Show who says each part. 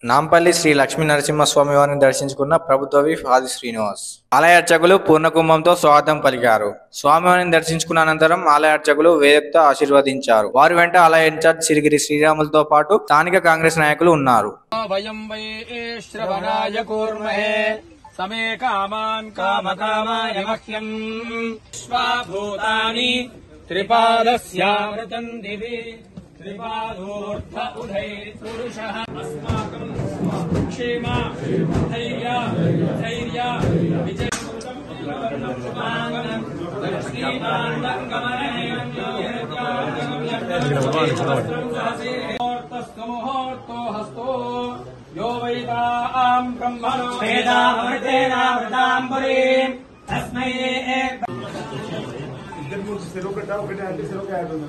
Speaker 1: నాంపల్లి శ్రీ లక్ష్మీ నరసింహస్వామి వారిని దర్శించుకున్న ప్రభుత్వ విప్ ఆది శ్రీనివాస్. ఆలయ అర్చకులు పూర్ణకుంభంతో స్వాగతం పలికారు. స్వామివారిని దర్శించుకున్న అనంతరం ఆలయ అర్చకులు వేదతో ఆశీర్వదించారు. వారి వెంట ఆలయ ఇన్ఛార్జ్ సిరిగిరి శ్రీరాములతో పాటు స్థానిక కాంగ్రెస్ నాయకులు ఉన్నారు.
Speaker 2: त्रिपादोर्थ उदयपुरुषः अस्माकं क्षेम धैर्य विजय मुहूर्तो हस्तो यो वैतां ब्रह्मणो वेदामृतेनामृताम्बरीं तस्मै सिरों कटा आगे सिरों का ऐड होना